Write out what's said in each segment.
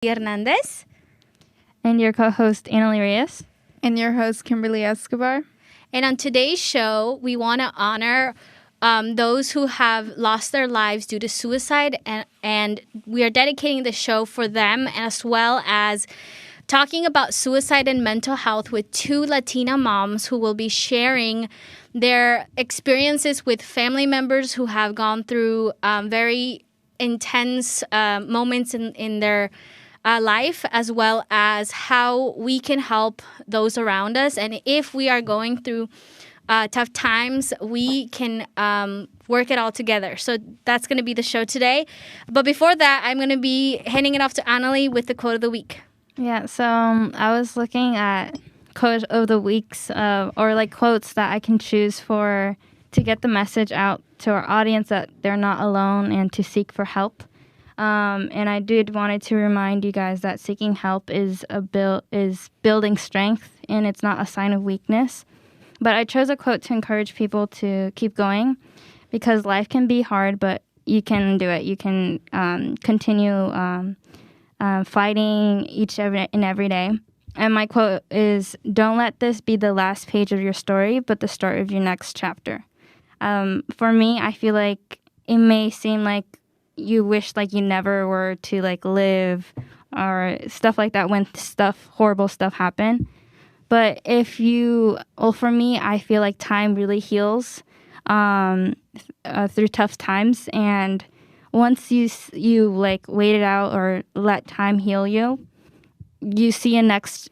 Hernandez. And your co-host, Annalie Reyes. And your host, Kimberly Escobar. And on today's show, we want to honor those who have lost their lives due to suicide. And we are dedicating the show for them, as well as talking about suicide and mental health with two Latina moms who will be sharing their experiences with family members who have gone through very intense moments in their life, as well as how we can help those around us. And if we are going through tough times, we can work it all together. So that's going to be the show today. But before that, I'm going to be handing it off to Annalie with the quote of the week. Yeah, so I was looking at quote of the weeks or like quotes that I can choose for to get the message out to our audience that they're not alone and to seek for help. And I wanted to remind you guys that seeking help is building strength, and it's not a sign of weakness. But I chose a quote to encourage people to keep going, because life can be hard, but you can do it. You can continue fighting every day. And my quote is, "Don't let this be the last page of your story, but the start of your next chapter." For me, I feel like it may seem like you wish like you never were to like live or stuff like that when horrible stuff happen. But for me, I feel like time really heals through tough times. And once you like wait it out or let time heal you, you see a next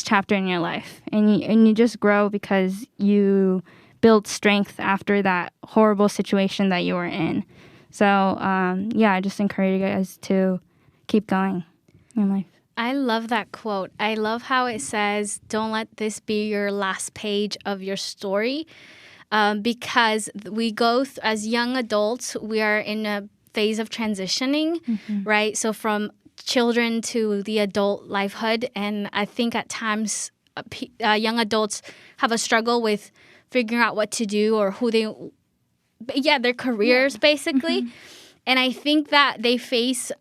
chapter in your life, and you just grow because you build strength after that horrible situation that you were in. So I just encourage you guys to keep going in life. I love that quote. I love how it says, "Don't let this be your last page of your story," because we go as young adults, we are in a phase of transitioning, right? So from children to the adult lifehood, and I think at times young adults have a struggle with figuring out what to do or their careers basically. And I think that they face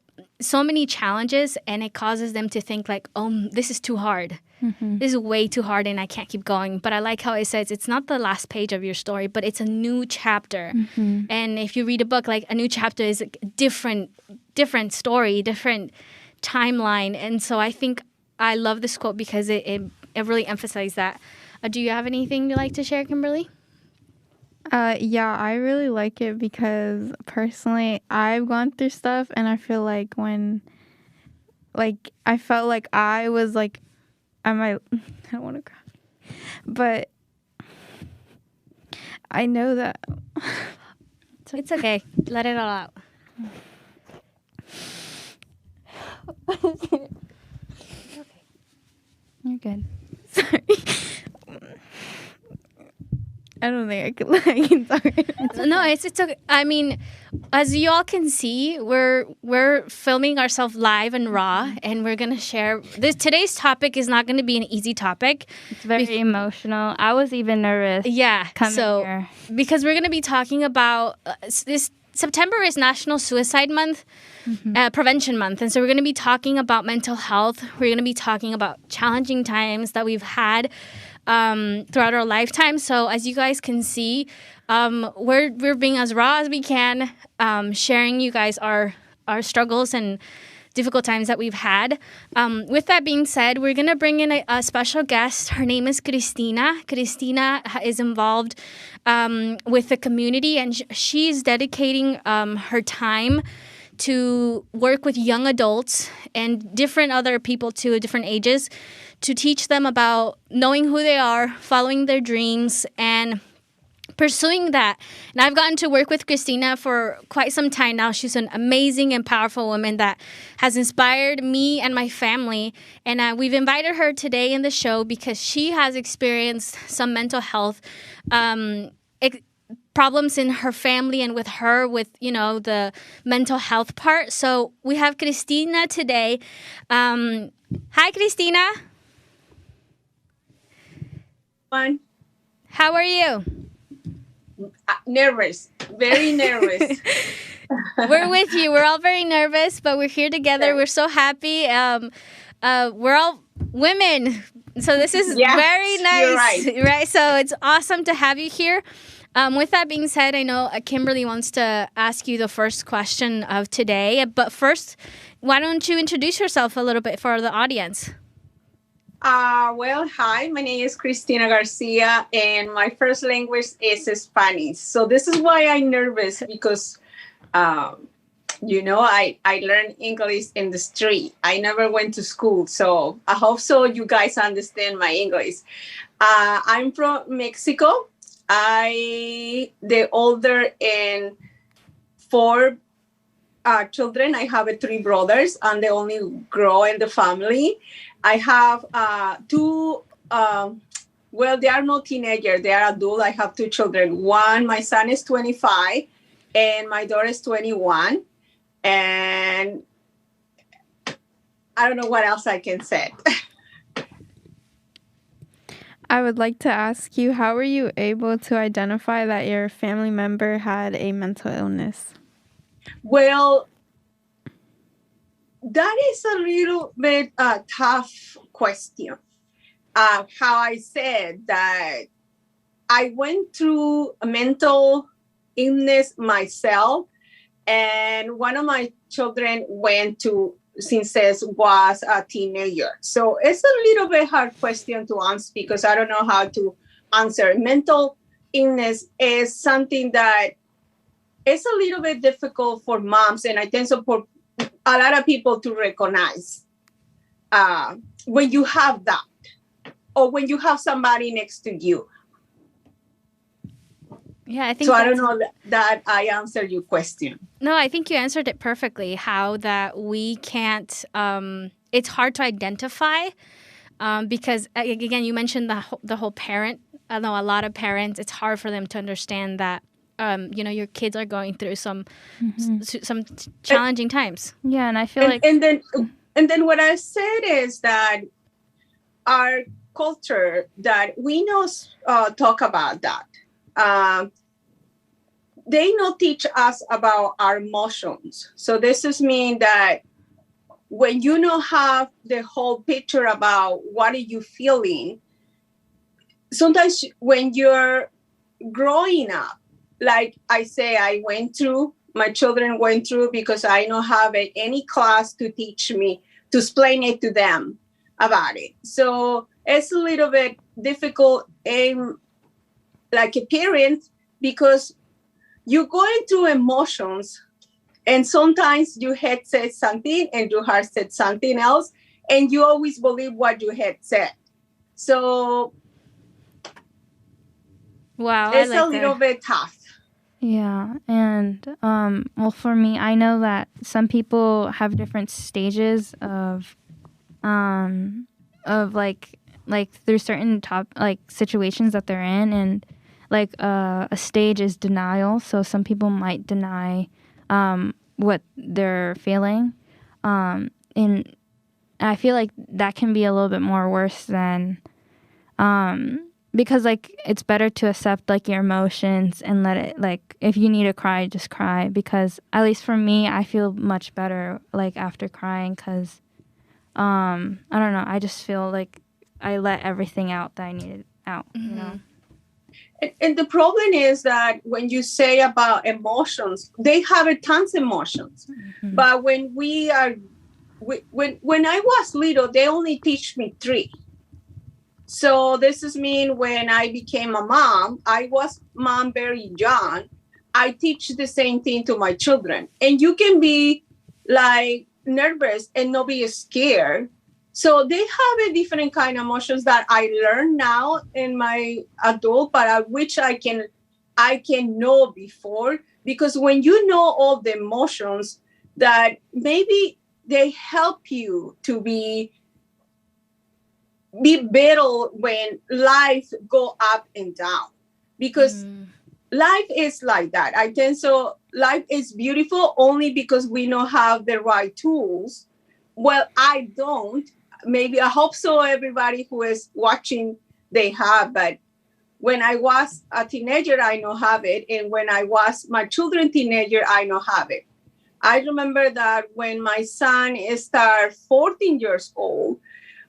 so many challenges, and it causes them to think like, "Oh, this is too hard. This is way too hard, and I can't keep going." But I like how it says it's not the last page of your story, but it's a new chapter. And if you read a book, like a new chapter is a different story, different timeline. And so I think I love this quote because it really emphasizes that. Do you have anything you'd like to share, Kimberly? I really like it because personally I've gone through stuff, and I feel like I felt like I was like, I don't want to cry, but I know that It's okay. Let it all out. You're good. Sorry. I don't think I can talk. No, it's okay. I mean, as you all can see, we're filming ourselves live and raw, and we're gonna share this. Today's topic is not gonna be an easy topic. It's very emotional. I was even nervous. Yeah. Coming here. Because we're gonna be talking about this. September is National Suicide Month, Prevention Month, and so we're gonna be talking about mental health. We're gonna be talking about challenging times that we've had throughout our lifetime. So as you guys can see, we're being as raw as we can, sharing you guys our struggles and difficult times that we've had. With that being said, we're going to bring in a special guest. Her name is Cristina. Cristina is involved with the community, and she's dedicating her time to work with young adults and different other people to different ages to teach them about knowing who they are, following their dreams, and pursuing that. And I've gotten to work with Cristina for quite some time now. She's an amazing and powerful woman that has inspired me and my family. And we've invited her today in the show because she has experienced some mental health problems in her family and with her, with, the mental health part. So we have Cristina today. Hi, Cristina. Fine. How are you? Nervous, very nervous. We're with you. We're all very nervous, but we're here together. We're so happy. We're all women, so this is very nice, you're right. right? So it's awesome to have you here. With that being said, I know Kimberly wants to ask you the first question of today. But first, why don't you introduce yourself a little bit for the audience? Well, hi, my name is Cristina Garcia, and my first language is Spanish. So this is why I'm nervous because, I learned English in the street. I never went to school, so I hope so you guys understand my English. I'm from Mexico. I the older in four children. I have three brothers. I'm the only girl in the family. I have two. They are not teenagers. They are adult. I have two children. My son is 25, and my daughter is 21. And I don't know what else I can say. I would like to ask you, how were you able to identify that your family member had a mental illness? Well, that is a little bit tough question. How I said that I went through a mental illness myself, and one of my children went to since was a teenager. So it's a little bit hard question to answer because I don't know how to answer. Mental illness is something that is a little bit difficult for moms, and I think so for a lot of people to recognize when you have that or when you have somebody next to you. Yeah, I think so. I don't know that I answered your question. No, I think you answered it perfectly. How that we can't. It's hard to identify because again, you mentioned the whole parent. I know a lot of parents. It's hard for them to understand that. Your kids are going through some challenging times. Yeah, and I feel like and then what I said is that our culture that we know talk about that. They not teach us about our emotions. So this is mean that when you don't have the whole picture about what are you feeling, sometimes when you're growing up, like I say, my children went through because I don't have any class to teach me, to explain it to them about it. So it's a little bit difficult like a parent because you're going through emotions, and sometimes your head says something and your heart said something else, and you always believe what your head said. So wow, it's a little bit tough. Yeah, and for me, I know that some people have different stages of like through certain situations that they're in, and like a stage is denial. So some people might deny what they're feeling, and I feel like that can be a little bit more worse than because like it's better to accept like your emotions and let it, like if you need to cry, just cry, because at least for me, I feel much better like after crying because I don't know, I just feel like I let everything out that I needed out. Mm-hmm. You know. And the problem is that when you say about emotions, they have tons of emotions. Mm-hmm. But when when I was little, they only teach me 3. So this is mean when I became a mom, I was mom very young. I teach the same thing to my children. And you can be like nervous and not be scared. So they have a different kind of emotions that I learn now in my adult, but which I can know before, because when you know all the emotions, that maybe they help you to be better when life go up and down, because life is like that. I think so. Life is beautiful only because we don't have the right tools. Well, I don't. Maybe I hope so. Everybody who is watching, they have, but When I was a teenager, I not have it. And when I was my children teenager, I not have it. I remember that when my son started 14 years old,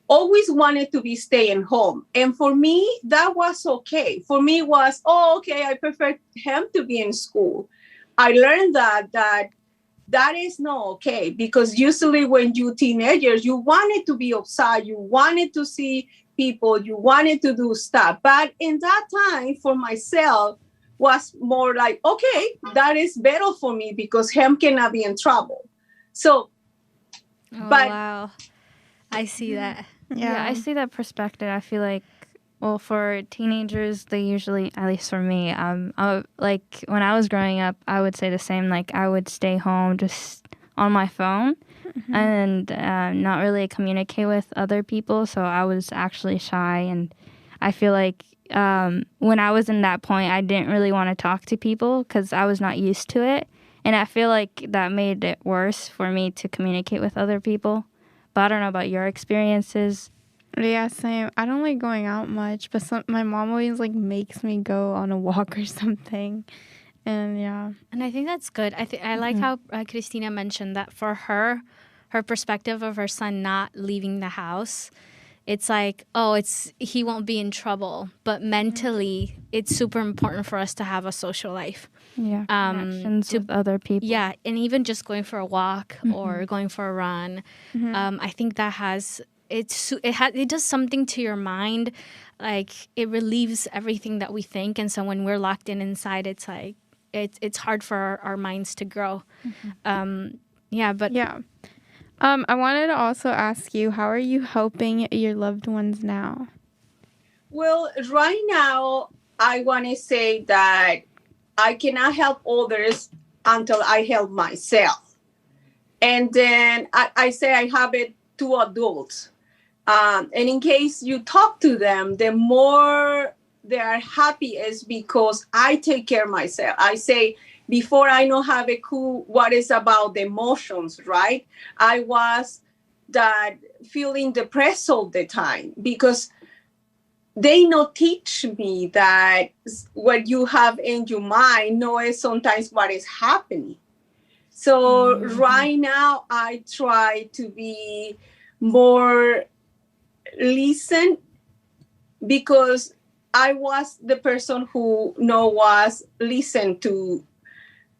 always wanted to be staying home. And for me, that was okay. For me was, okay, I prefer him to be in school. I learned that is not okay, because usually when you teenagers, you wanted to be outside, you wanted to see people, you wanted to do stuff. But in that time, for myself, was more like, okay, that is better for me because him cannot be in trouble. So, but wow, I see that. Yeah, I see that perspective. I feel like, well, for teenagers, they usually, at least for me, like when I was growing up, I would say the same. Like I would stay home just on my phone and not really communicate with other people. So I was actually shy, and I feel like when I was in that point, I didn't really want to talk to people because I was not used to it, and I feel like that made it worse for me to communicate with other people. But I don't know about your experiences. Yeah, same. I don't like going out much, but my mom always like makes me go on a walk or something. And yeah. And I think that's good. I like how Cristina mentioned that for her perspective of her son not leaving the house, it's like, he won't be in trouble. But mentally, it's super important for us to have a social life. Yeah, connections with other people. Yeah, and even just going for a walk or going for a run, I think that it does something to your mind. Like it relieves everything that we think, and so when we're locked inside, it's like it's hard for our minds to grow. I wanted to also ask you, how are you helping your loved ones now? well, right now, I want to say that I cannot help others until I help myself. And then I say I have it to adults. And in case you talk to them, the more they are happy is because I take care of myself. I say, before I know have a clue what is about the emotions, right? I was that feeling depressed all the time because they not teach me that what you have in your mind knows sometimes what is happening. So right now I try to be more listen, because I was the person who was listen to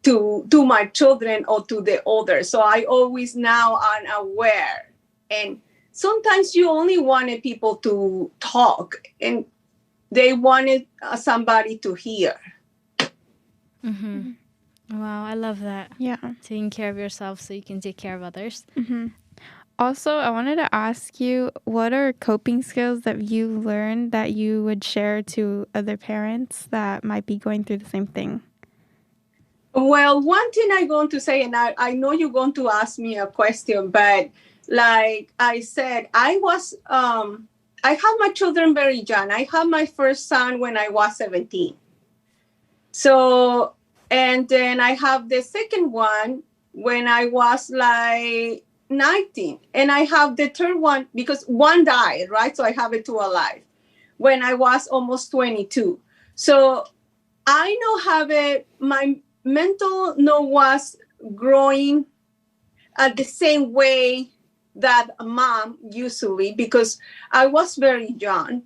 my children or to the others. So I always now am aware. And sometimes you only wanted people to talk and they wanted somebody to hear. Wow, I love that. Yeah. Taking care of yourself so you can take care of others. Also, I wanted to ask you, what are coping skills that you learned that you would share to other parents that might be going through the same thing? Well, one thing I'm going to say, and I know you're going to ask me a question, but like I said, I had my children very young. I had my first son when I was 17. So, and then I have the second one when I was like 19. And I have the third one because one died, right? So I have it two alive when I was almost 22. So I know have it, my mental was growing at the same way that a mom usually, because I was very young.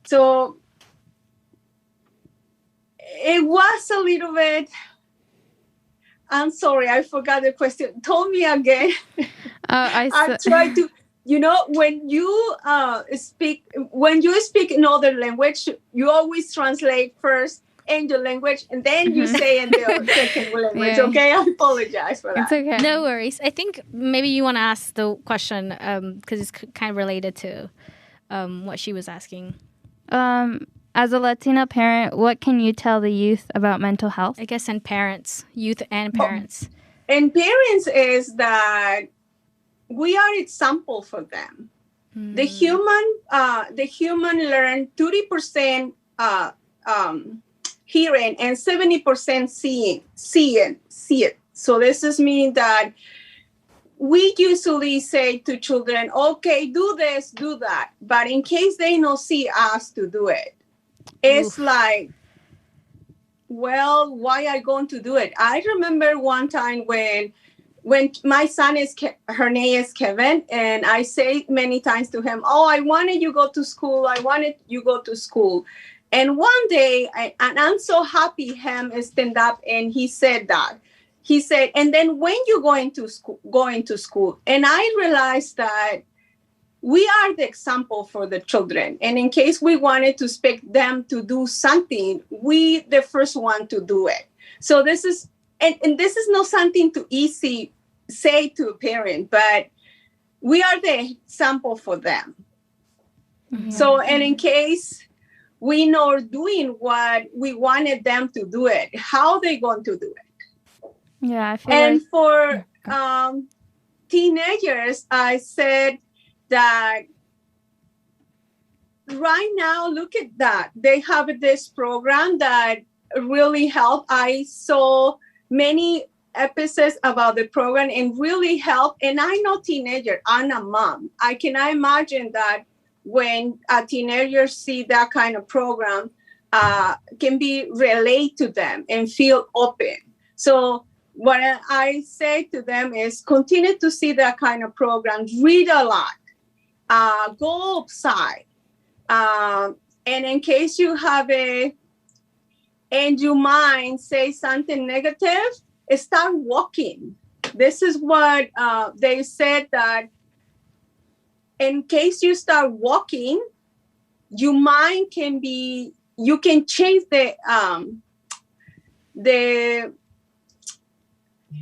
So it was a little bit, I'm sorry, I forgot the question. Tell me again. I try to, when you speak another language, you always translate first in your language and then you say in the second language. Okay, I apologize for that. It's okay. No worries. I think maybe you want to ask the question because it's kind of related to what she was asking. As a Latina parent, what can you tell the youth about mental health? I guess and parents, youth and parents. And parents is that we are example for them. The human learn 30% hearing and 70% see it. So this is mean that we usually say to children, okay, do this, do that. But in case they don't see us to do it, it's like, well, why are you going to do it? I remember one time when my son her name is Kevin, and I say many times to him, oh, I wanted you go to school. I wanted you go to school. And one day, and I'm so happy him stand up and he said that. He said, and then when you going to school, and I realized that we are the example for the children. And in case we wanted to expect them to do something, we the first one to do it. So this is, and this is not something too easy say to a parent, but we are the example for them. Mm-hmm. So, and in case we know doing what we wanted them to do it, how they going to do it? Yeah, I feel and for teenagers, I said that right now, look at that. They have this program that really helped. I saw many episodes about the program and really helped. And I know teenager, I'm a mom. I cannot imagine that when a teenager see that kind of program, can be relate to them and feel open. So what I say to them is continue to see that kind of programs, read a lot. Go outside. And in case you have and your mind say something negative, start walking. This is what they said, that in case you start walking, your mind can be, you can change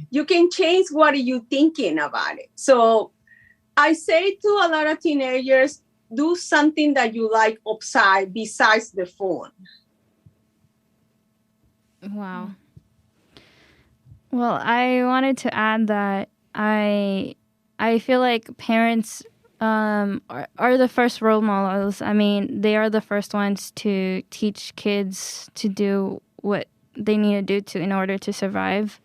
you can change what you're thinking about it. So I say to a lot of teenagers, do something that you like outside besides the phone. Wow. Well, I wanted to add that I feel like parents are the first role models. I mean, they are the first ones to teach kids to do what they need to do in order to survive.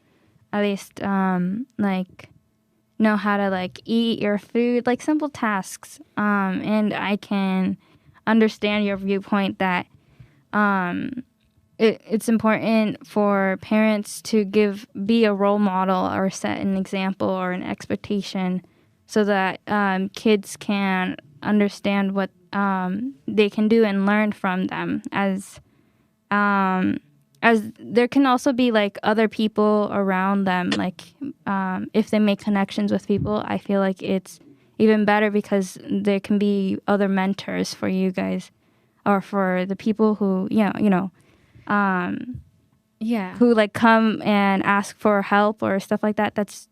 At least, like, know how to, like, eat your food, like, simple tasks. And I can understand your viewpoint that it's important for parents to be a role model or set an example or an expectation so that kids can understand what they can do and learn from them. As there can also be, like, other people around them, like, if they make connections with people, I feel like it's even better because there can be other mentors for you guys, or for the people who, who, like, come and ask for help or stuff like that. That's,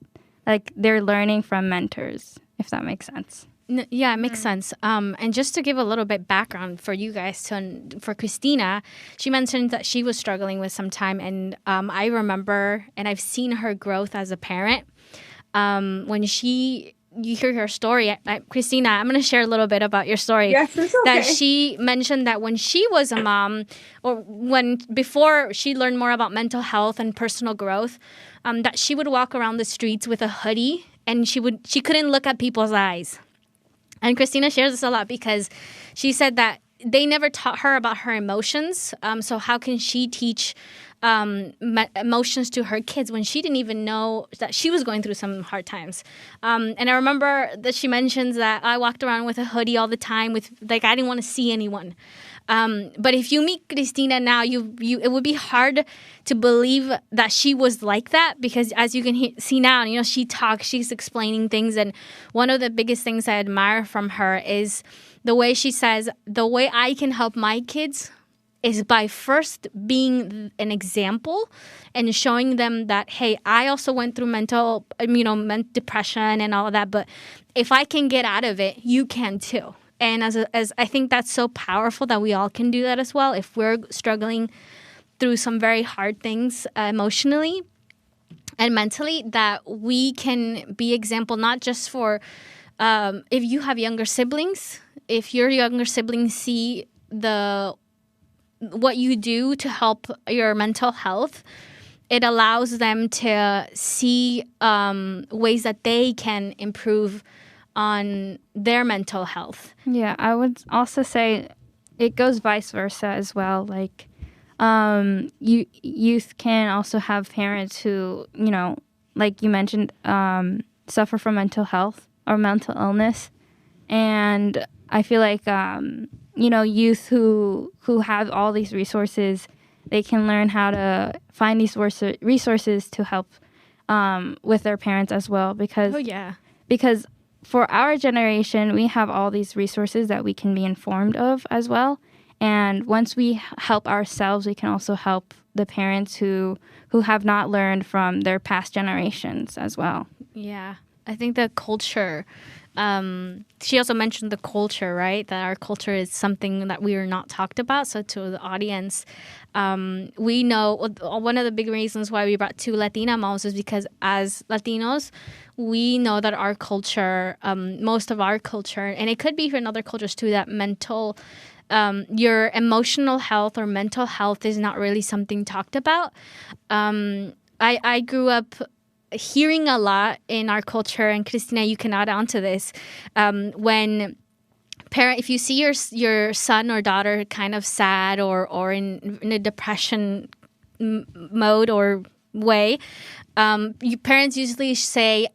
like, they're learning from mentors, if that makes sense. Yeah, it makes sense. And just to give a little bit background for you guys, for Cristina, she mentioned that she was struggling with some time. And I remember, and I've seen her growth as a parent. When you hear her story, Cristina, I'm going to share a little bit about your story. Yes, it's okay. That she mentioned that when she was a mom, or before she learned more about mental health and personal growth, that she would walk around the streets with a hoodie, and she couldn't look at people's eyes. And Cristina shares this a lot because she said that they never taught her about her emotions. So how can she teach emotions to her kids when she didn't even know that she was going through some hard times? And I remember that she mentions that I walked around with a hoodie all the time I didn't want to see anyone. But if you meet Cristina now, it would be hard to believe that she was like that, because as you can see now, she talks, she's explaining things. And one of the biggest things I admire from her is the way she says, the way I can help my kids is by first being an example and showing them that, hey, I also went through mental depression and all of that. But if I can get out of it, you can too. And as I think that's so powerful that we all can do that as well. If we're struggling through some very hard things emotionally and mentally, that we can be example, not just for if you have younger siblings, if your younger siblings see what you do to help your mental health, it allows them to see ways that they can improve on their mental health. Yeah, I would also say it goes vice versa as well. Like, youth can also have parents who, like you mentioned, suffer from mental health or mental illness. And I feel like, youth who have all these resources, they can learn how to find these resources to help with their parents as well. Because, because for our generation, we have all these resources that we can be informed of as well. And once we help ourselves, we can also help the parents who have not learned from their past generations as well. Yeah, I think the culture. She also mentioned the culture, right? That our culture is something that we are not talked about. So to the audience, we know one of the big reasons why we brought two Latina moms is because as Latinos, we know that our culture, most of our culture, and it could be in other cultures too, that your emotional health or mental health is not really something talked about. I grew up hearing a lot in our culture, and Cristina, you can add on to this. When if you see your son or daughter kind of sad or in a depression mode or way, parents usually say,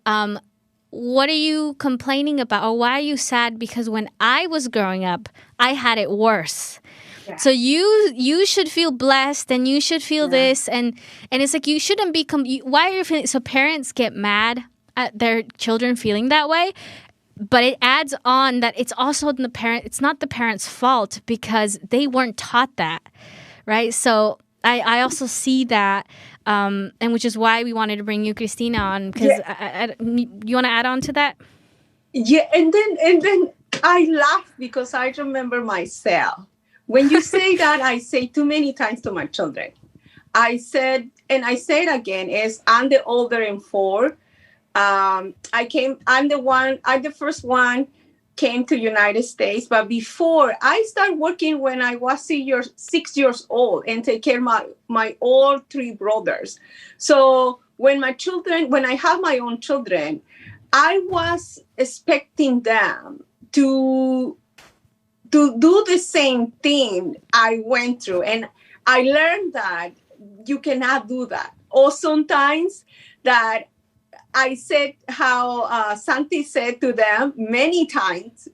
what are you complaining about? Or why are you sad? Because when I was growing up, I had it worse. Yeah. So you should feel blessed, and you should feel this, and it's like you shouldn't be. Why are you feeling? So parents get mad at their children feeling that way, but it adds on that it's also the parent. It's not the parent's fault because they weren't taught that, right? So I also see that, and which is why we wanted to bring you, Cristina, on, because you want to add on to that? Yeah, and then I laugh because I remember myself. When you say that, I say too many times to my children. I said, and I say it again, is I'm the older in four. I'm the first one came to United States. But before I started working when I was 6 years old and take care of my all three brothers. So when I have my own children, I was expecting them to do the same thing I went through. And I learned that you cannot do that. Or sometimes that I said how Santi said to them many times,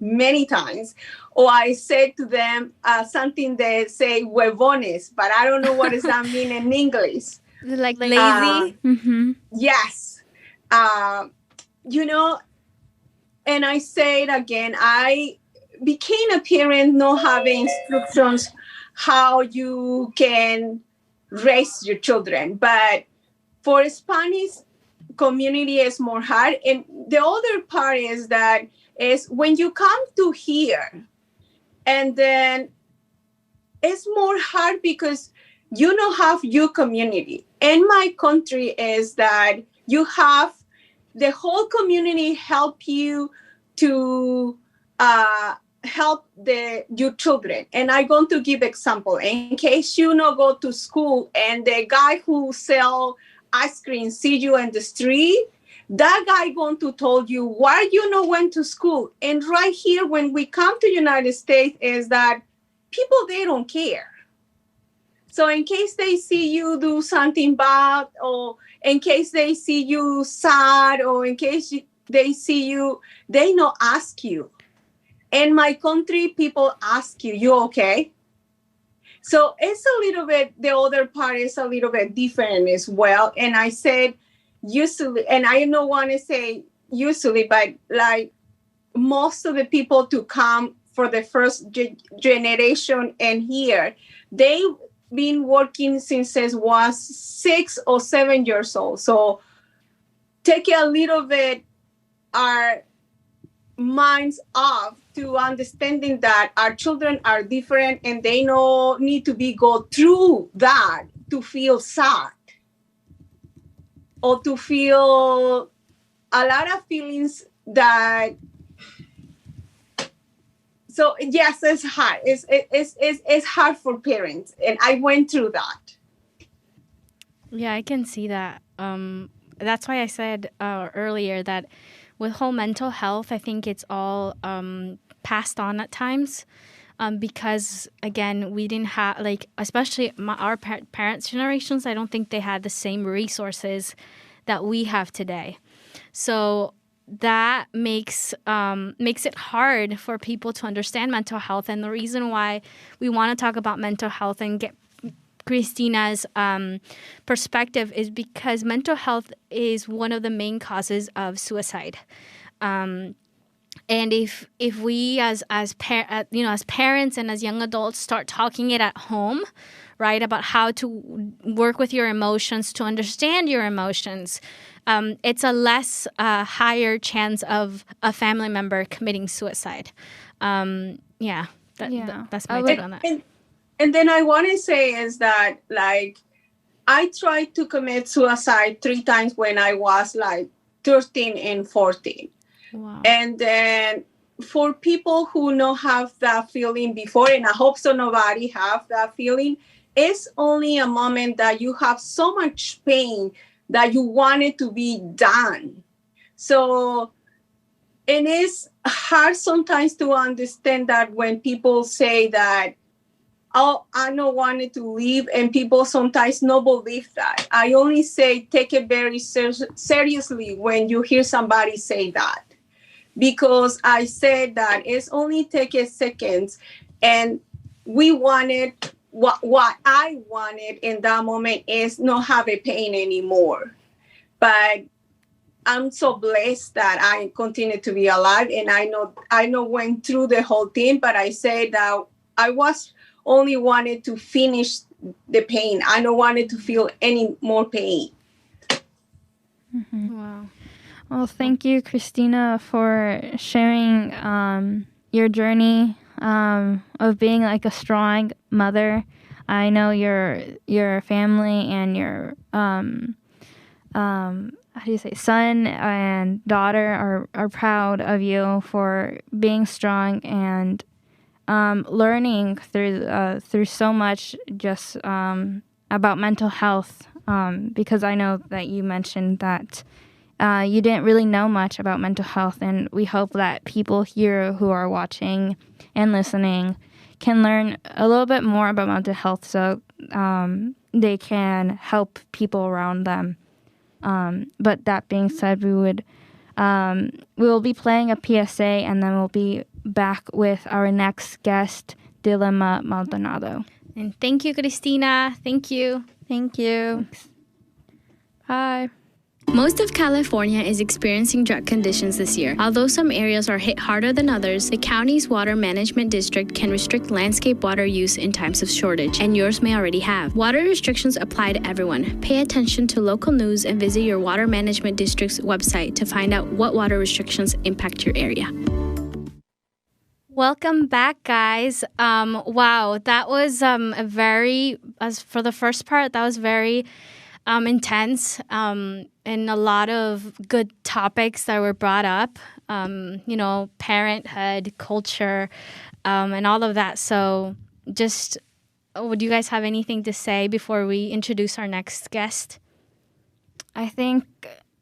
or I said to them something they say huevones, but I don't know what does that mean in English. Like lazy? Yes. And I say it again, I became a parent not having instructions how you can raise your children. But for Spanish community, it's more hard. And the other part is when you come to here, and then it's more hard because you don't have your community. In my country is that you have the whole community help you to help your children. And I'm going to give example. In case you not go to school and the guy who sell ice cream see you in the street, that guy going to tell you why you not went to school. And right here, when we come to United States, is that people, they don't care. So in case they see you do something bad, or in case they see you sad, or in case they see you, they not ask you. In my country, people ask you okay? So it's a little bit, the other part is a little bit different as well. And I said usually, and I don't want to say usually, but like most of the people to come for the first generation and here, they've been working since it was 6 or 7 years old. So take a little bit our minds off to understanding that our children are different and they no need to go through that to feel sad or to feel a lot of feelings that. So yes, it's hard. It's hard for parents, and I went through that. Yeah, I can see that. That's why I said earlier that with whole mental health, I think it's all passed on at times. because again, we didn't have, like, especially our parents' generations, I don't think they had the same resources that we have today. So that makes it hard for people to understand mental health. And the reason why we want to talk about mental health and get Cristina's perspective is because mental health is one of the main causes of suicide. And if we as parents and as young adults start talking it at home, right, about how to work with your emotions, to understand your emotions, it's a less higher chance of a family member committing suicide. That's my take on that. And then I want to say is that, like, I tried to commit suicide 3 times when I was like 13 and 14. Wow. And then for people who don't have that feeling before, and I hope so nobody have that feeling, it's only a moment that you have so much pain that you want it to be done. So, and it's hard sometimes to understand that when people say that, oh, I don't want it to leave, and people sometimes don't believe that. I only say take it very seriously when you hear somebody say that. Because I said that it's only take a second, and we wanted, what I wanted in that moment is not have a pain anymore. But I'm so blessed that I continue to be alive, and I know went through the whole thing, but I said that I was only wanted to finish the pain. I don't want it to feel any more pain. Mm-hmm. Wow. Well, thank you, Cristina, for sharing your journey of being like a strong mother. I know your family and your how do you say, son and daughter are proud of you for being strong and learning through so much just about mental health. Because I know that you mentioned that you didn't really know much about mental health, and we hope that people here who are watching and listening can learn a little bit more about mental health so they can help people around them. But that being said, we will be playing a PSA, and then we'll be back with our next guest, Dilma Maldonado. And thank you, Cristina. Thank you. Thank you. Thanks. Bye. Most of California is experiencing drought conditions this year. Although some areas are hit harder than others, the county's water management district can restrict landscape water use in times of shortage, and yours may already have. Water restrictions apply to everyone. Pay attention to local news and visit your water management district's website to find out what water restrictions impact your area. Welcome back, guys. Wow, that was for the first part, that was very intense, and a lot of good topics that were brought up, parenthood, culture, and all of that. So just, would you guys have anything to say before we introduce our next guest? I think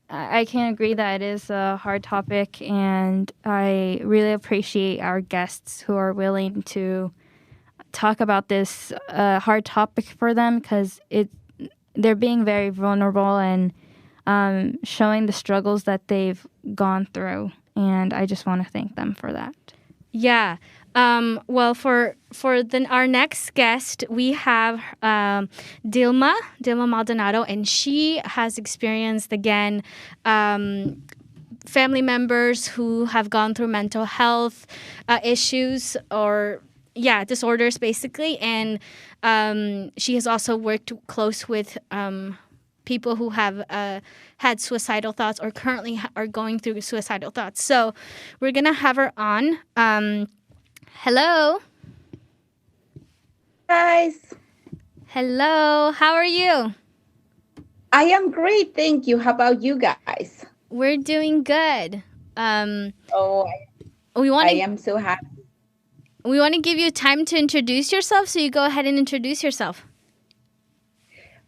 I can agree that it is a hard topic, and I really appreciate our guests who are willing to talk about this hard topic for them, because they're being very vulnerable and showing the struggles that they've gone through, and I just want to thank them for that. Yeah. Well, for our next guest, we have Dilma Maldonado, and she has experienced, again, family members who have gone through mental health issues or disorders, basically, and she has also worked close with people who have had suicidal thoughts or currently are going through suicidal thoughts. So we're gonna have her on. Hello. Guys. Hello. How are you? I am great, thank you. How about you guys? We're doing good. I am so happy. We want to give you time to introduce yourself, so you go ahead and introduce yourself.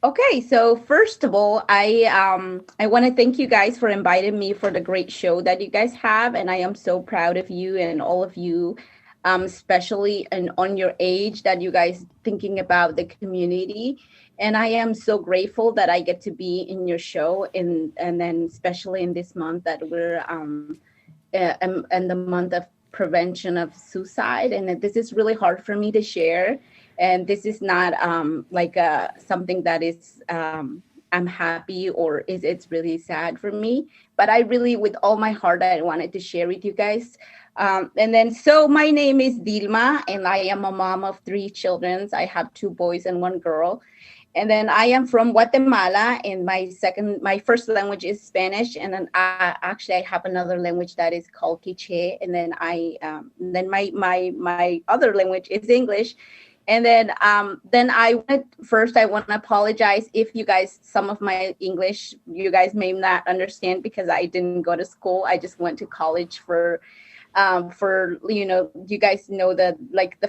Okay, so first of all, I want to thank you guys for inviting me for the great show that you guys have, and I am so proud of you and all of you especially and on your age that you guys thinking about the community. And I am so grateful that I get to be in your show, and then especially in this month that we're in the month of prevention of suicide. And this is really hard for me to share. And this is not like something that is I'm happy or is it's really sad for me. But I really, with all my heart, I wanted to share with you guys. And then, so my name is Dilma, and I am a mom of 3 children. I have 2 boys and 1 girl. And then I am from Guatemala, and my first language is Spanish, and then I have another language that is called Quiche, and then then my other language is English. And then I want to apologize if you guys, some of my English, you guys may not understand because I didn't go to school. I just went to college for you guys know the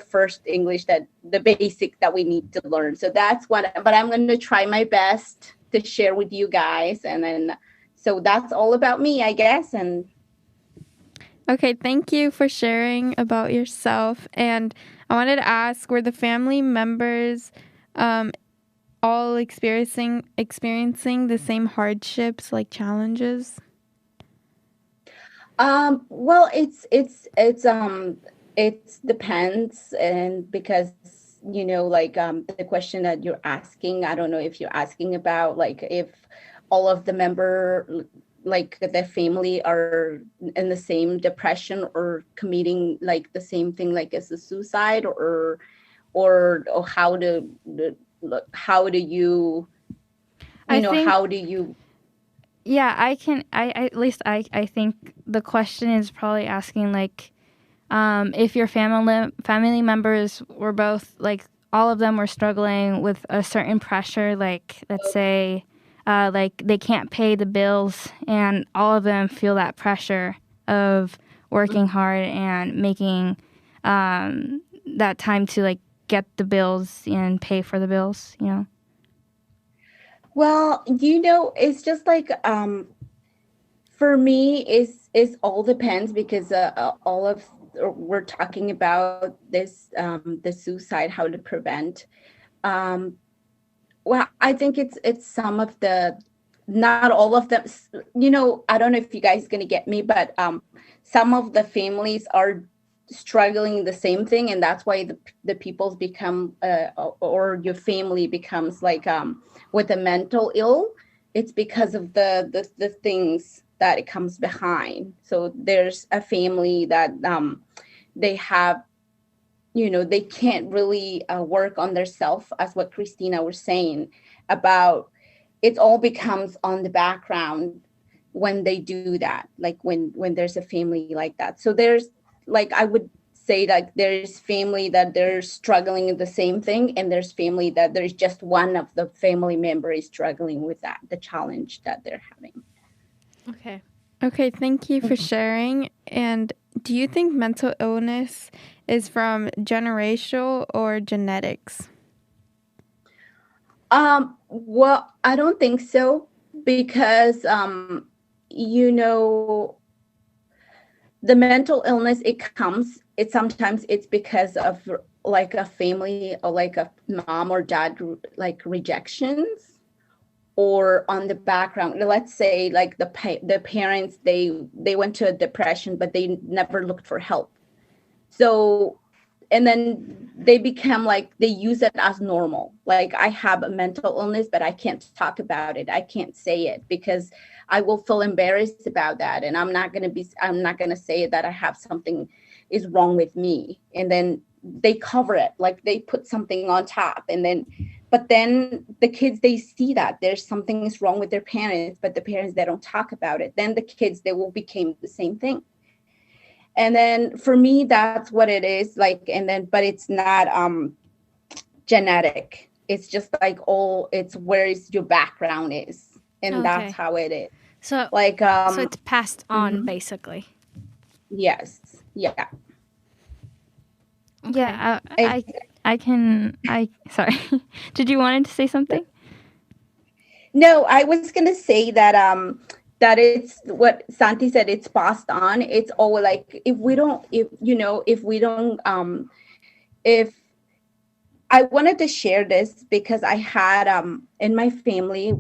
first English, that the basic that we need to learn. So but I'm going to try my best to share with you guys. And then, so that's all about me, I guess. And Okay, thank you for sharing about yourself. And I wanted to ask, were the family members all experiencing the same hardships, like challenges? Well, it depends, and because the question that you're asking, I don't know if you're asking about like if all of the member, like the family, are in the same depression or committing like the same thing, like as a suicide, or how do you how do you Yeah, I think the question is probably asking like if your family members were both, like, all of them were struggling with a certain pressure, like let's say like they can't pay the bills, and all of them feel that pressure of working hard and making that time to like get the bills and pay for the bills, you know. Well, it's just like for me, is all depends, because all of we're talking about this the suicide, how to prevent. Well, I think it's some of the, not all of them. I don't know if you guys gonna get me, but some of the families are struggling the same thing, and that's why the people's become or your family becomes like with a mental ill. It's because of the things that it comes behind. So there's a family that they have, they can't really work on their self, as what Cristina was saying about. It all becomes on the background when they do that, like when there's a family like that. So there's, like, I would say, like, there's family that they're struggling with the same thing, and there's family that there's just one of the family member is struggling with that, the challenge that they're having. Okay, thank you for sharing. And do you think mental illness is from generational or genetics? Well, I don't think so, because the mental illness, it sometimes it's because of like a family, or like a mom or dad, like rejections, or on the background. Let's say like the parents, they went to a depression, but they never looked for help. So, and then they become like, they use it as normal. Like, I have a mental illness, but I can't talk about it. I can't say it because I will feel embarrassed about that. And I'm not going to say that I have something is wrong with me. And then they cover it, like they put something on top. But then the kids, they see that there's something is wrong with their parents, but the parents, they don't talk about it. Then the kids, they will become the same thing. And then for me, that's what it is like. And then, but it's not genetic. It's just like it's where your background is. And that's how it is. So like, so it's passed on, basically. Yes. Yeah. Okay. Yeah. Sorry. Did you want to say something? No, I was going to say that that it's what Santi said, it's passed on. It's all like, if we don't, if I wanted to share this because I had in my family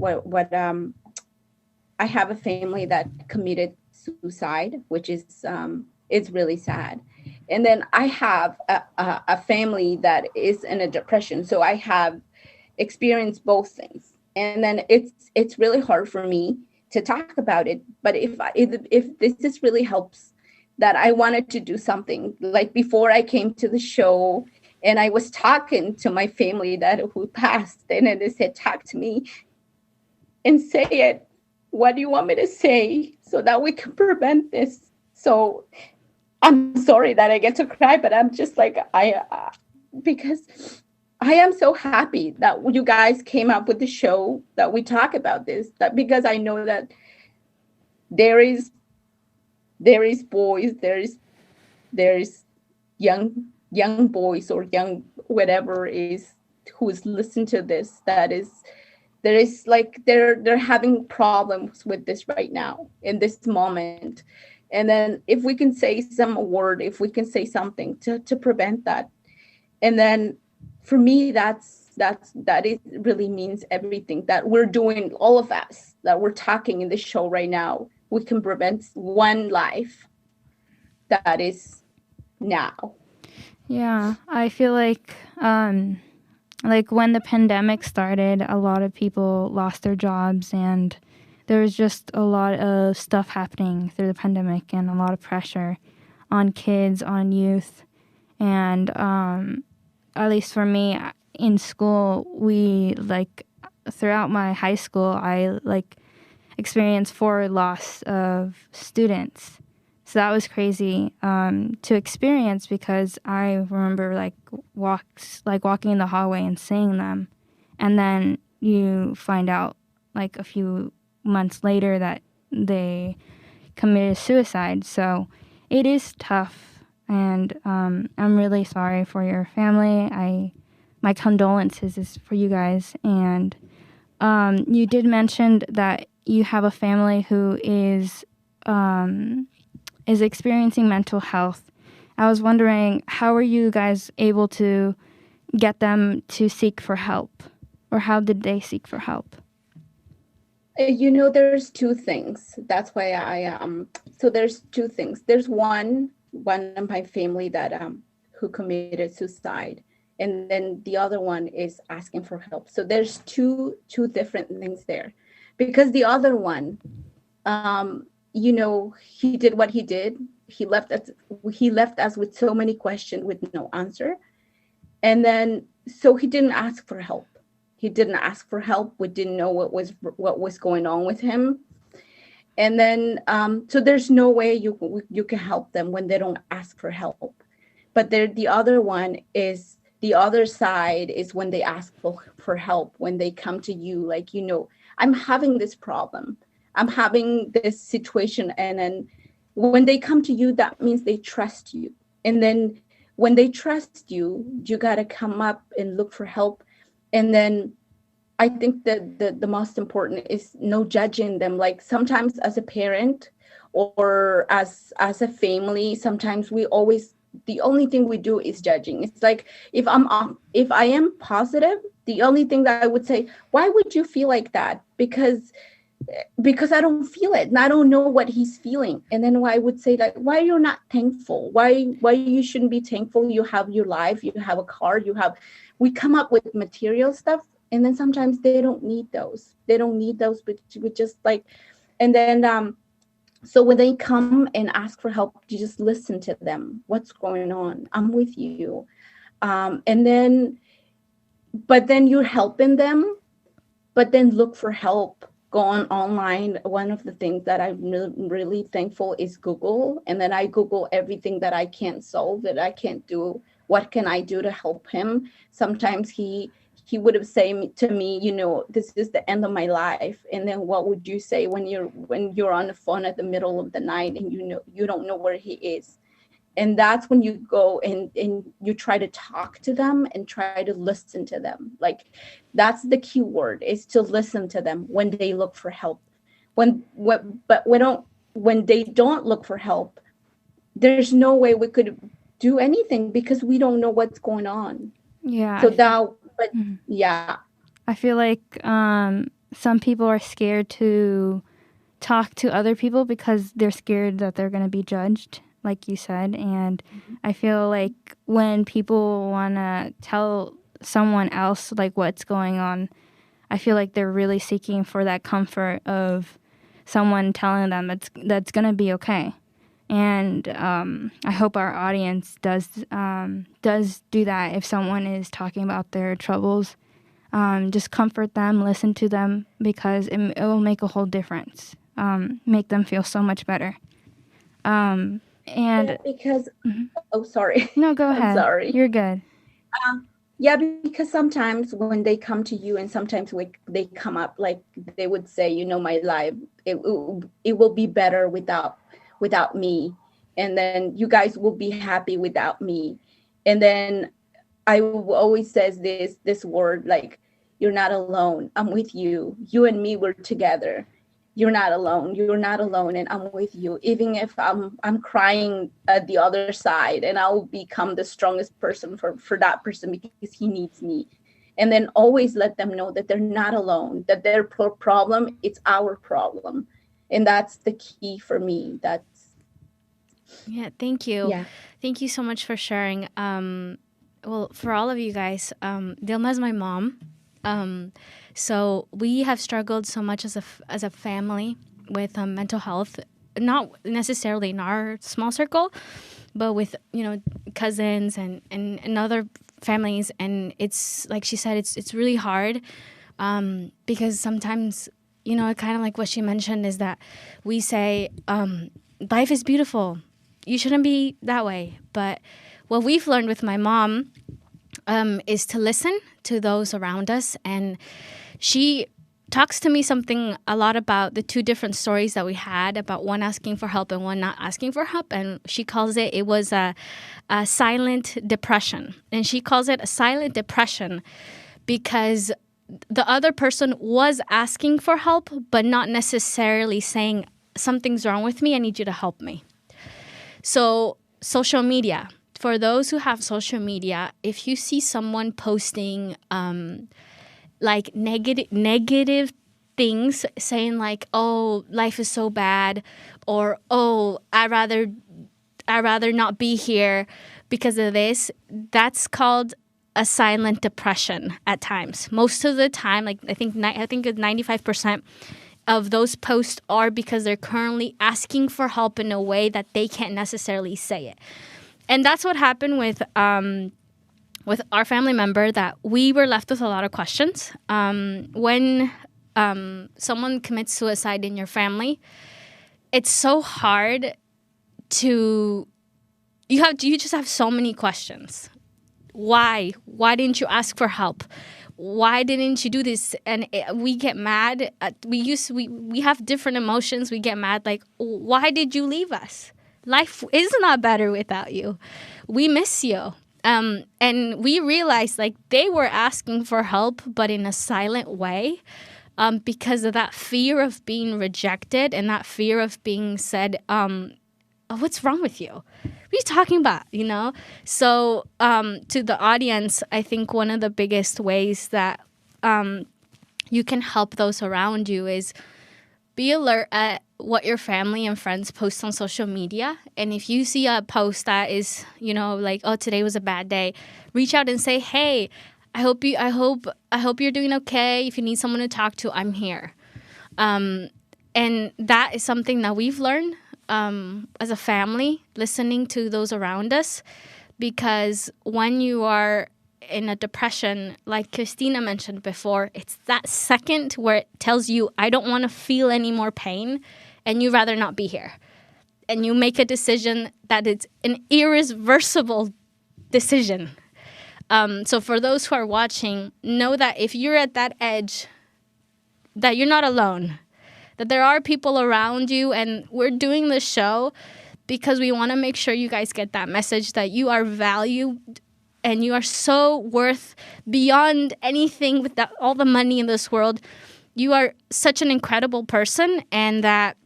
I have a family that committed suicide, which is it's really sad. And then I have a family that is in a depression. So I have experienced both things. And then it's really hard for me to talk about it. But if this really helps, that I wanted to do something. Like before I came to the show, and I was talking to my family that who passed, and then they said, talk to me and say it. What do you want me to say so that we can prevent this? So I'm sorry that I get to cry, but I'm just like, because I am so happy that you guys came up with the show, that we talk about this, that because I know that there is boys, there is young boys or young whatever is who's listened to this, that is, there is like they're having problems with this right now in this moment. And then if we can say some word, if we can say something to prevent that, and then for me that it really means everything that we're doing, all of us that we're talking in the show right now. We can prevent one life that is now. Yeah, I feel like when the pandemic started, a lot of people lost their jobs, and there was just a lot of stuff happening through the pandemic and a lot of pressure on kids, on youth. And at least for me, in school, throughout my high school, I experienced 4 loss of students. So that was crazy to experience, because I remember walking in the hallway and seeing them, and then you find out a few months later that they committed suicide. So it is tough, and I'm really sorry for your family. My condolences is for you guys. And you did mention that you have a family who is experiencing mental health. I was wondering, how were you guys able to get them to seek for help, or how did they seek for help? There's 2 things. That's why so there's 2 things. There's one of my family that who committed suicide, and then the other one is asking for help. So there's two different things there, because the other one, he did what he did. He left us with so many questions with no answer. And then, so he didn't ask for help. We didn't know what was going on with him. And then, so there's no way you can help them when they don't ask for help. But the other one is, the other side is when they ask for help, when they come to you, I'm having this problem. I'm having this situation. And then when they come to you, that means they trust you. And then when they trust you, you got to come up and look for help. And then I think that the most important is no judging them. Like sometimes as a parent or as a family, sometimes the only thing we do is judging. It's like, if I am positive, the only thing that I would say, why would you feel like that? Because I don't feel it, and I don't know what he's feeling. And then I would say, why you're not thankful? Why you shouldn't be thankful? You have your life, you have a car, we come up with material stuff, and then sometimes they don't need those. But we just and then so when they come and ask for help, you just listen to them. What's going on? I'm with you. But then you're helping them, but then look for help. Go on online. One of the things that I'm really thankful is Google. And then I Google everything that I can't solve, that I can't do. What can I do to help him? Sometimes he would have said to me, this is the end of my life. And then what would you say when you're on the phone at the middle of the night and you don't know where he is? And that's when you go and you try to talk to them and try to listen to them. That's the key word, is to listen to them when they look for help. when they don't look for help, there's no way we could do anything because we don't know what's going on. Yeah. Yeah. I feel like some people are scared to talk to other people because they're scared that they're going to be judged, like you said. And I feel like when people want to tell someone else like what's going on, I feel like they're really seeking for that comfort of someone telling them that's going to be okay. And I hope our audience does do that. If someone is talking about their troubles, just comfort them, listen to them, because it will make a whole difference. Make them feel so much better. And yeah, because oh, sorry. No, go ahead. I'm sorry. You're good. Yeah, because sometimes when they come to you, and sometimes they come up, like they would say, my life, it will be better without me, and then you guys will be happy without me. And then I always says this word, like, you're not alone, I'm with you. You and me, we're together. You're not alone, and I'm with you. Even if I'm crying at the other side, and I'll become the strongest person for that person because he needs me. And then always let them know that they're not alone, that their problem, it's our problem. And that's the key for me. Thank you. Yeah. Thank you so much for sharing. Well, for all of you guys, Dilma's my mom. So we have struggled so much as a family with mental health, not necessarily in our small circle, but with, cousins and other families. And it's like she said, it's really hard, because sometimes, kind of like what she mentioned is that we say, life is beautiful. You shouldn't be that way. But what we've learned with my mom is to listen to those around us. And she talks to me a lot about the two different stories that we had, about one asking for help and one not asking for help. And she calls it was a silent depression. And she calls it a silent depression because the other person was asking for help, but not necessarily saying, something's wrong with me, I need you to help me. So social media. For those who have social media, if you see someone posting like negative things, saying like, "Oh, life is so bad," or "Oh, I'd rather not be here because of this," that's called a silent depression at times. Most of the time, like I think 95% of those posts are because they're currently asking for help in a way that they can't necessarily say it. And that's what happened with our family member, that we were left with a lot of questions. When someone commits suicide in your family, it's so hard to, you just have so many questions. Why? Why didn't you ask for help? Why didn't you do this? And we get mad. We have different emotions. We get mad like, why did you leave us? Life is not better without you. We miss you. And we realized like they were asking for help, but in a silent way, because of that fear of being rejected and that fear of being said, what's wrong with you? What are you talking about? So to the audience, I think one of the biggest ways that you can help those around you is be alert at what your family and friends post on social media. And if you see a post that is, like, oh, today was a bad day, reach out and say, hey, I hope you're doing okay. If you need someone to talk to, I'm here. And that is something that we've learned as a family, listening to those around us, because when you are in a depression, like Cristina mentioned before, it's that second where it tells you, I don't want to feel any more pain, and you'd rather not be here. And you make a decision that it's an irreversible decision. So for those who are watching, know that if you're at that edge, that you're not alone, that there are people around you, and we're doing this show because we want to make sure you guys get that message that you are valued and you are so worth beyond anything with all the money in this world. you are such an incredible person, and that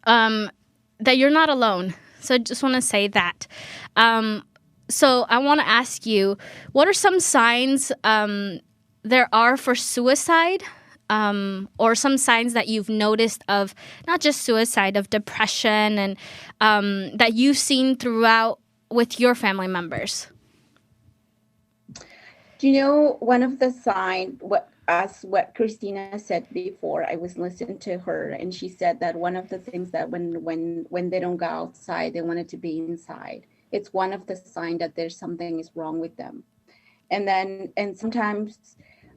that you're not alone. So I just want to say that. So I want to ask you, what are some signs there are for suicide, or some signs that you've noticed of not just suicide, of depression, and that you've seen throughout with your family members? Do you know one of the signs, what Cristina said before? I was listening to her, and she said that one of the things that when they don't go outside, they wanted to be inside. It's one of the signs that there's something is wrong with them. And sometimes,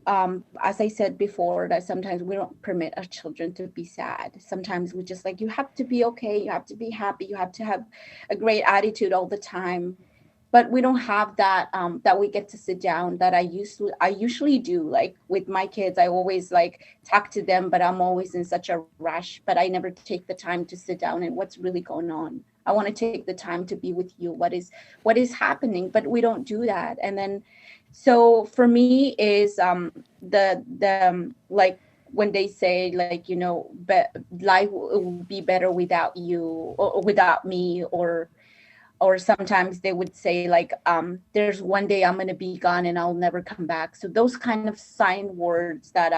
as I said before, that sometimes we don't permit our children to be sad. Sometimes we just like, you have to be okay, you have to be happy, you have to have a great attitude all the time. But we don't have that, that we get to sit down that I usually do. Like with my kids, I always like talk to them, but I'm always in such a rush, but I never take the time to sit down and what's really going on. I want to take the time to be with you. What is happening? But we don't do that. And then, so for me is like when they say like, you know, life will be better without you or without me, or sometimes they would say like, there's one day I'm going to be gone and I'll never come back. So those kind of sign words that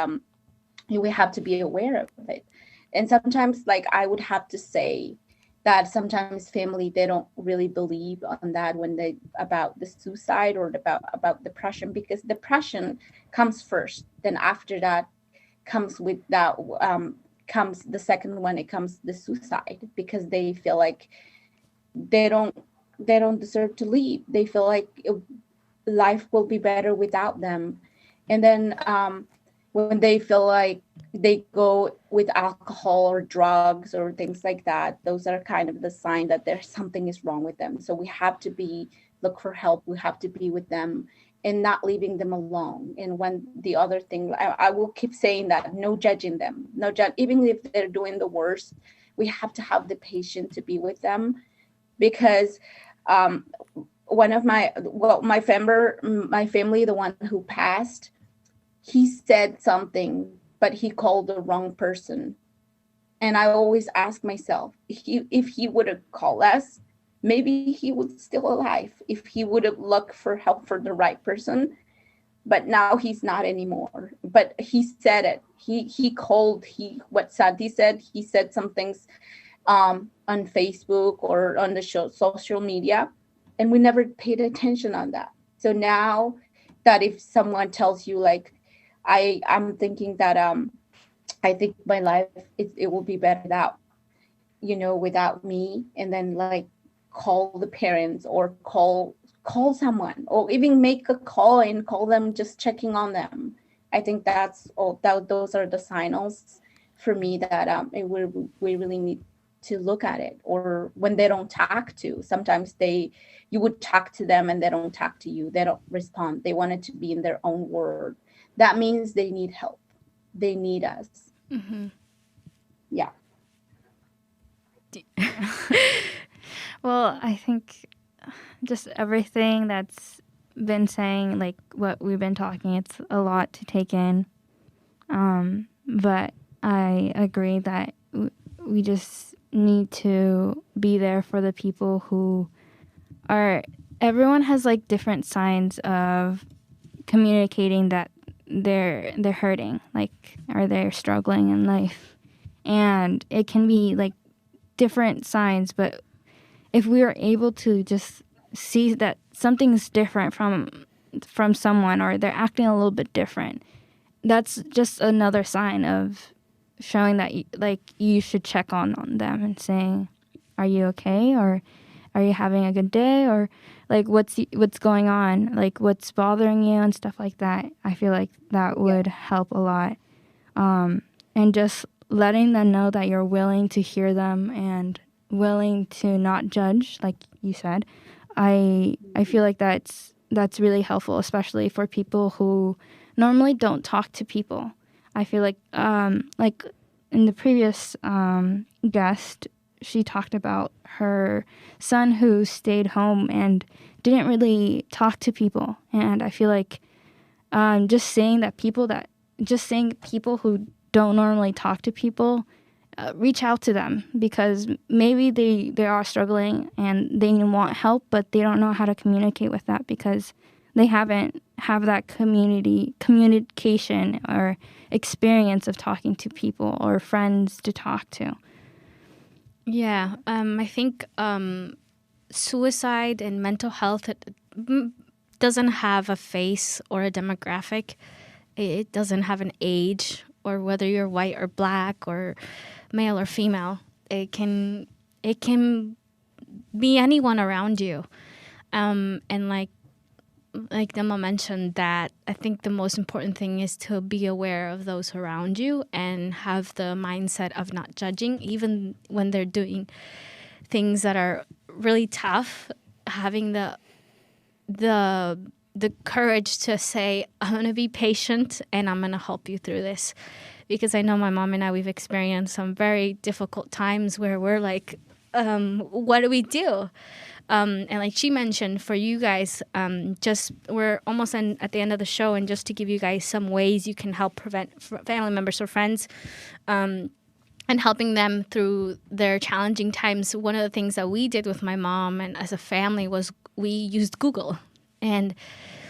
we have to be aware of it. And sometimes like I would have to say that sometimes family, they don't really believe on that when they about the suicide or about depression, because depression comes first. Then after that comes with that comes the second one, it comes the suicide, because they feel like they don't deserve to leave. They feel like life will be better without them. And then when they feel like they go with alcohol or drugs or things like that, those are kind of the sign that there's something is wrong with them. So we have to look for help. We have to be with them and not leaving them alone. And when the other thing, I will keep saying that, no judging them, even if they're doing the worst, we have to have the patience to be with them. Because one of my family, the one who passed, he said something, but he called the wrong person. And I always ask myself, if he would have called us, maybe he was still alive, if he would have looked for help for the right person. But now he's not anymore. But he said it. What Santi said, he said some things on Facebook or on the social media, and we never paid attention on that. So now that if someone tells you like, I'm thinking that I think my life it will be better without me, and then like call the parents or call someone, or even make a call and call them, just checking on them. I think those are the signals for me that we really need to look at it. Or when they don't talk to, sometimes you would talk to them and they don't talk to you, they don't respond, they want it to be in their own word. That means they need help, they need us. Mm-hmm. Yeah. Well, I think just everything that's been saying, like what we've been talking, it's a lot to take in. But I agree that we just need to be there for the people who are, everyone has like different signs of communicating that they're hurting, like, or they're struggling in life. And it can be like different signs, but if we are able to just see that something's different from someone, or they're acting a little bit different, that's just another sign of showing that you should check on them and saying, are you okay, or are you having a good day, or like what's going on, like what's bothering you and stuff like that. I feel like that would help a lot. And just letting them know that you're willing to hear them and willing to not judge, like you said. I feel like that's really helpful, especially for people who normally don't talk to people. I feel like in the previous guest, she talked about her son who stayed home and didn't really talk to people. And I feel like just saying people who don't normally talk to people, reach out to them, because maybe they are struggling and they want help, but they don't know how to communicate with that because they haven't have that communication or experience of talking to people or friends to talk to. Yeah, I think suicide and mental health doesn't have a face or a demographic. It doesn't have an age or whether you're white or black or male or female. It can be anyone around you. And like Dilma mentioned, that I think the most important thing is to be aware of those around you and have the mindset of not judging, even when they're doing things that are really tough. Having the courage to say, I'm going to be patient and I'm going to help you through this. Because I know my mom and I, we've experienced some very difficult times where we're like, what do we do? And like she mentioned, for you guys, we're almost at the end of the show, and just to give you guys some ways you can help prevent family members or friends and helping them through their challenging times. One of the things that we did with my mom and as a family was we used Google. And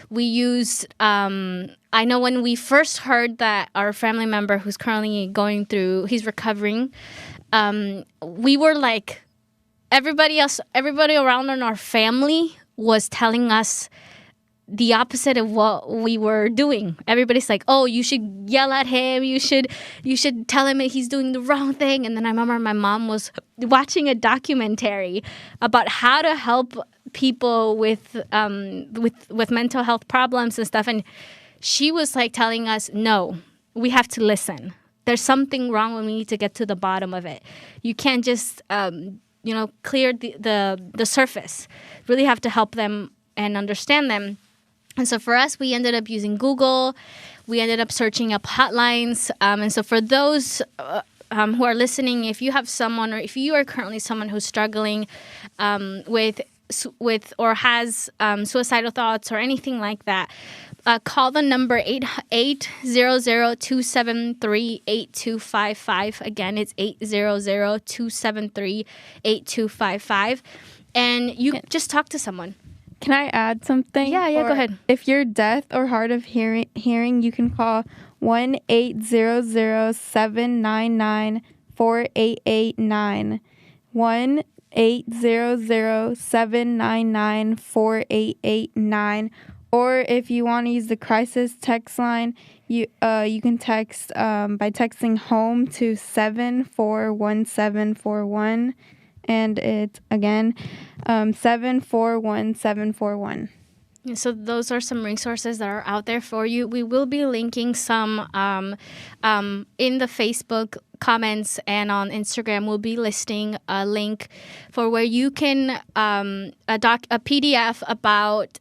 we used, I know when we first heard that our family member who's currently he's recovering, we were like, everybody around in our family was telling us the opposite of what we were doing. Everybody's like, oh, you should yell at him. You should tell him that he's doing the wrong thing. And then I remember my mom was watching a documentary about how to help people with mental health problems and stuff. And she was like telling us, no, we have to listen. There's something wrong and we need to get to the bottom of it. You can't just, clear the surface. Really have to help them and understand them. And so for us, we ended up using Google. We ended up searching up hotlines. And so for those who are listening, if you have someone, or if you are currently someone who's struggling with or has suicidal thoughts or anything like that, call the number 800-273-8255. Again, it's 800-273-8255. And you just talk to someone. Can I add something? Yeah, go ahead. If you're deaf or hard of hearing, you can call 1-800-799-4889. 1-800-799-4889. Or if you want to use the crisis text line, you can text by texting HOME to 741741. And it's, again, 741741. So those are some resources that are out there for you. We will be linking some in the Facebook comments, and on Instagram we'll be listing a link for where you can a PDF about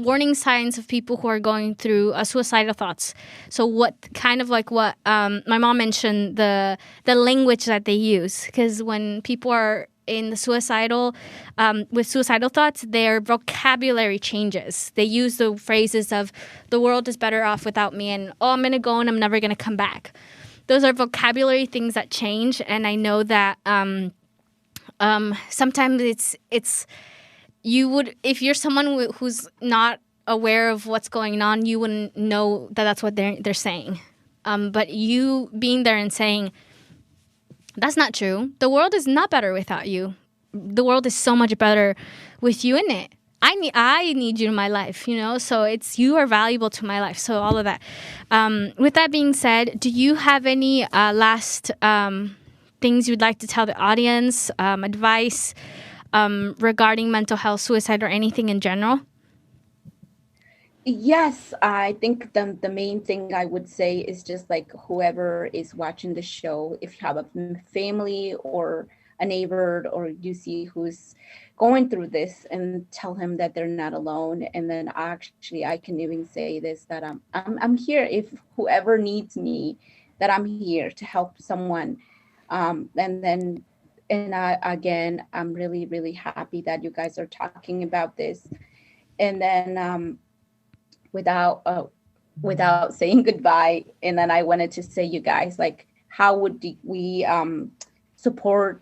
warning signs of people who are going through suicidal thoughts. So what my mom mentioned, the language that they use, because when people are in the suicidal thoughts, their vocabulary changes. They use the phrases of the world is better off without me, and I'm gonna go and I'm never gonna come back. Those are vocabulary things that change, and I know that sometimes it's you would, if you're someone who's not aware of what's going on, you wouldn't know that that's what they're saying. But you being there and saying, that's not true. The world is not better without you. The world is so much better with you in it. I need you in my life, so you are valuable to my life. So all of that. With that being said, do you have any last things you'd like to tell the audience, advice regarding mental health, suicide, or anything in general? Yes, I think the main thing I would say is just like whoever is watching the show, if you have a family or a neighbor or you see who's going through this, and tell him that they're not alone. And then actually I can even say this, that I'm here if whoever needs me, that I'm here to help someone. I'm really, really happy that you guys are talking about this. And then without saying goodbye. And then I wanted to say, you guys, like, how would we support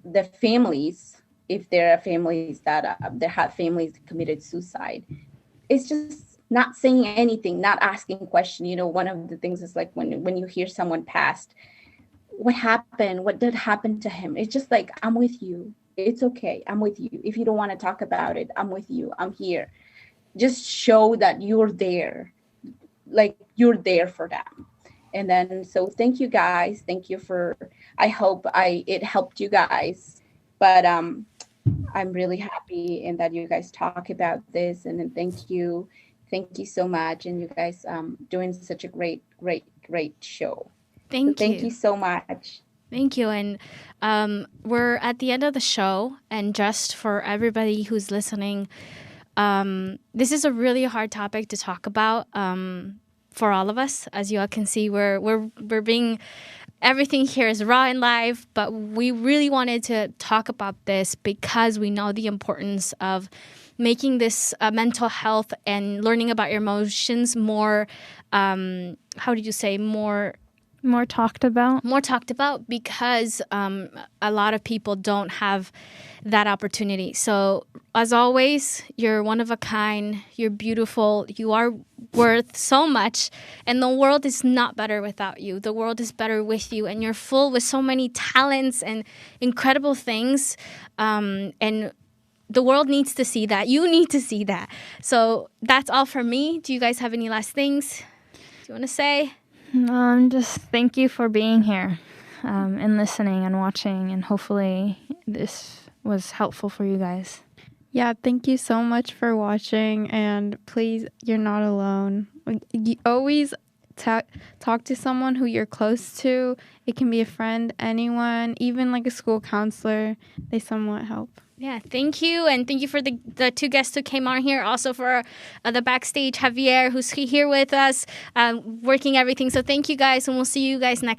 the families if there are families that have families that committed suicide? It's just not saying anything, not asking question. You know, one of the things is like when you hear someone passed, what happened? What did happen to him? It's just like, I'm with you. It's okay. I'm with you. If you don't want to talk about it, I'm with you. I'm here. Just show that you're there, like you're there for them. And then, so thank you guys. Thank you for, I hope it helped you guys. But I'm really happy and that you guys talk about this. And then thank you so much. And you guys doing such a great show. Thank you so much. Thank you. And we're at the end of the show. And just for everybody who's listening, this is a really hard topic to talk about for all of us. As you all can see, we're being, everything here is raw and live, but we really wanted to talk about this because we know the importance of making this mental health and learning about your emotions more, how did you say, more talked about? More talked about, because a lot of people don't have that opportunity. So as always, you're one of a kind, you're beautiful, you are worth so much, and the world is not better without you. The world is better with you, and you're full with so many talents and incredible things, and the world needs to see that. You need to see that. So that's all for me. Do you guys have any last things you want to say? Just thank you for being here and listening and watching, and hopefully this was helpful for you guys. Yeah, thank you so much for watching, and please, you're not alone. You always talk to someone who you're close to. It can be a friend, anyone, even like a school counselor. They somewhat help. Yeah, thank you. And thank you for the two guests who came on here. Also for the backstage, Javier, who's here with us, working everything. So thank you guys, and we'll see you guys next